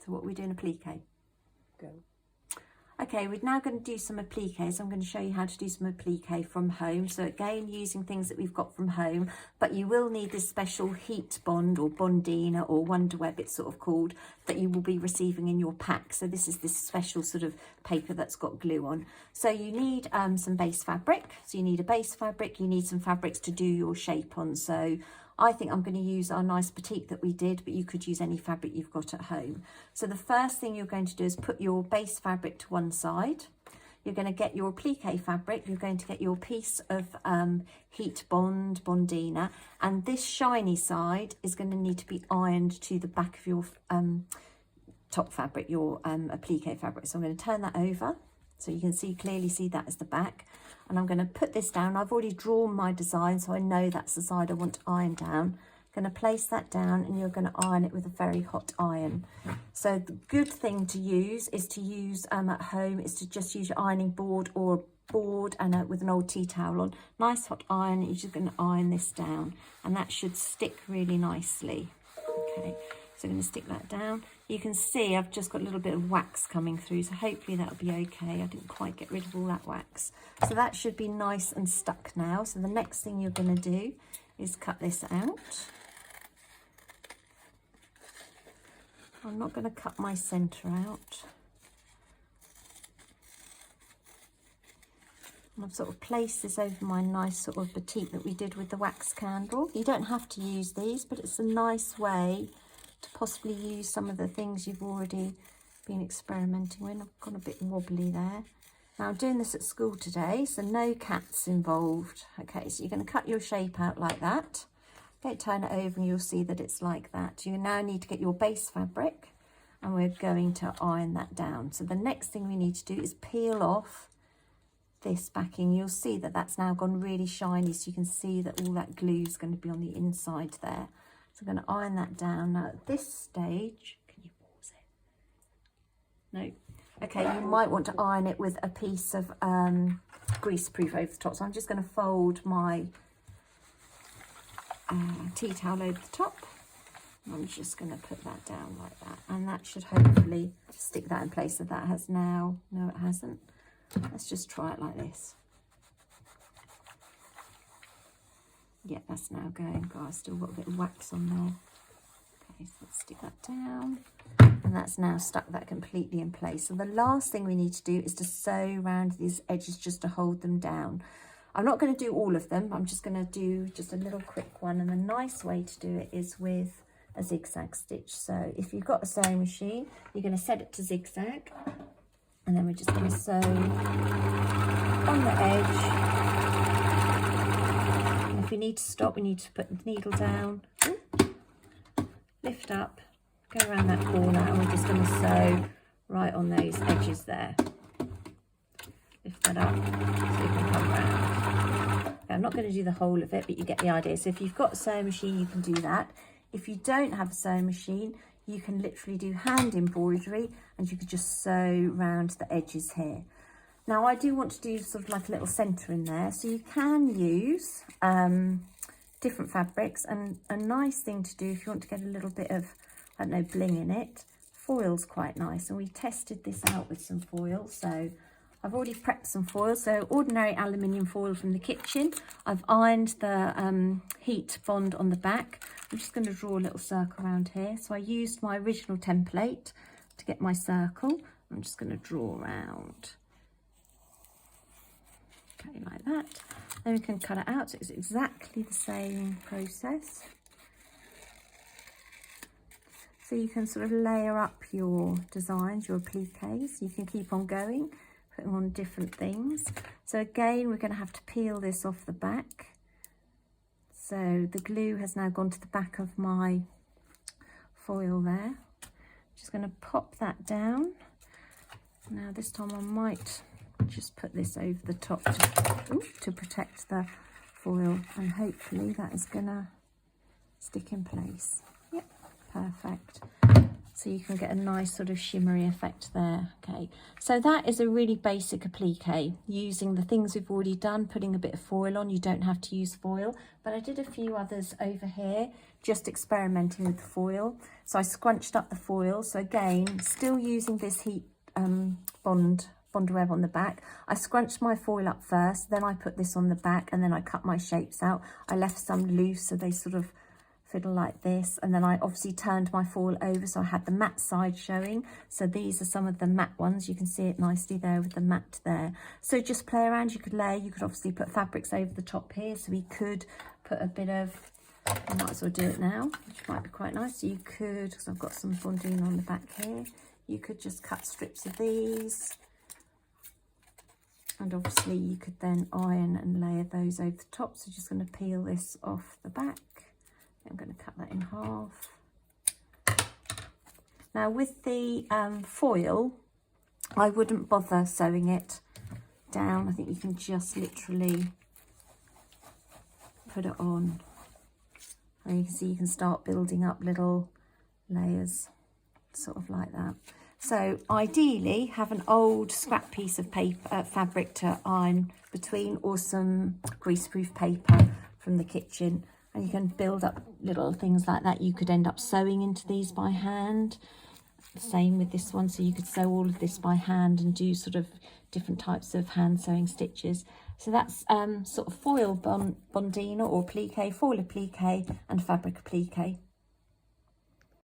So what we're doing, applique. Go. Okay, we're now going to do some appliques. I'm going to show you how to do some applique from home. So again, using things that we've got from home, but you will need this special heat bond or bondina or Wonder Web, it's sort of called, that you will be receiving in your pack. So this is this special sort of paper that's got glue on. So you need some base fabric. So you need a base fabric, you need some fabrics to do your shape on. So I think I'm going to use our nice batik that we did, but you could use any fabric you've got at home. So the first thing you're going to do is put your base fabric to one side. You're going to get your applique fabric. You're going to get your piece of heat bond, bondina, and this shiny side is going to need to be ironed to the back of your top fabric, your applique fabric. So I'm going to turn that over so you can clearly see that as the back. And I'm going to put this down. I've already drawn my design, so I know that's the side I want to iron down. I'm going to place that down, and you're going to iron it with a very hot iron. So the good thing to use is to use at home is to just use your ironing board or a board and with an old tea towel on. Nice hot iron. You're just going to iron this down, and that should stick really nicely. Okay. So I'm going to stick that down. You can see I've just got a little bit of wax coming through, so hopefully that'll be okay. I didn't quite get rid of all that wax. So that should be nice and stuck now. So the next thing you're going to do is cut this out. I'm not going to cut my centre out. And I've sort of placed this over my nice sort of batik that we did with the wax candle. You don't have to use these, but it's a nice way to possibly use some of the things you've already been experimenting with. I've gone a bit wobbly there. Now I'm doing this at school today, so no cats involved. Okay, so you're going to cut your shape out like that. Okay, turn it over and you'll see that it's like that. You now need to get your base fabric, and we're going to iron that down. So the next thing we need to do is peel off this backing. You'll see that that's now gone really shiny, so you can see that all that glue is going to be on the inside there. So I'm going to iron that down. Now at this stage, can you pause it? No. Okay, you might want to iron it with a piece of greaseproof over the top. So I'm just going to fold my tea towel over the top. I'm just going to put that down like that. And that should hopefully stick that in place. So that has now, no it hasn't. Let's just try it like this. Yeah, that's now going. God, I've still got a bit of wax on there. Okay, so let's stick that down. And that's now stuck that completely in place. So the last thing we need to do is to sew around these edges just to hold them down. I'm not going to do all of them. I'm just going to do just a little quick one. And the nice way to do it is with a zigzag stitch. So if you've got a sewing machine, you're going to set it to zigzag. And then we're just going to sew on the edge. If we need to stop, we need to put the needle down, lift up, go around that corner, and we're just going to sew right on those edges there. Lift that up so you can come round. Okay, I'm not going to do the whole of it, but you get the idea. So if you've got a sewing machine, you can do that. If you don't have a sewing machine, you can literally do hand embroidery, and you could just sew round the edges here. Now I do want to do sort of like a little centre in there, so you can use different fabrics, and a nice thing to do if you want to get a little bit of, I don't know, bling in it, foil's quite nice, and we tested this out with some foil. So I've already prepped some foil, so ordinary aluminium foil from the kitchen. I've ironed the heat bond on the back. I'm just going to draw a little circle around here. So I used my original template to get my circle. I'm just going to draw around. Okay, like that. Then we can cut it out. So it's exactly the same process. So you can sort of layer up your designs, your appliques. You can keep on going, put them on different things. So again, we're going to have to peel this off the back. So the glue has now gone to the back of my foil there. Just going to pop that down. Now this time I might just put this over the top to protect the foil, and hopefully that is going to stick in place. Yep, perfect. So you can get a nice sort of shimmery effect there. Okay, so that is a really basic applique, using the things we've already done, putting a bit of foil on. You don't have to use foil, but I did a few others over here, just experimenting with the foil. So I scrunched up the foil. So again, still using this heat bond web on the back. I scrunched my foil up first, then I put this on the back, and then I cut my shapes out. I left some loose so they sort of fiddle like this, and then I obviously turned my foil over so I had the matte side showing. So these are some of the matte ones. You can see it nicely there with the matte there. So just play around. You could layer, you could obviously put fabrics over the top here, so we could put a bit of, I might as well do it now, which might be quite nice. You could, because I've got some bonding on the back here, you could just cut strips of these, and obviously you could then iron and layer those over the top. So just going to peel this off the back. I'm going to cut that in half. Now with the foil, I wouldn't bother sewing it down. I think you can just literally put it on. And you can see you can start building up little layers, sort of like that. So ideally have an old scrap piece of paper, fabric to iron between, or some greaseproof paper from the kitchen. And you can build up little things like that. You could end up sewing into these by hand. Same with this one. So you could sew all of this by hand and do sort of different types of hand sewing stitches. So that's sort of foil bondina or applique, foil applique and fabric applique.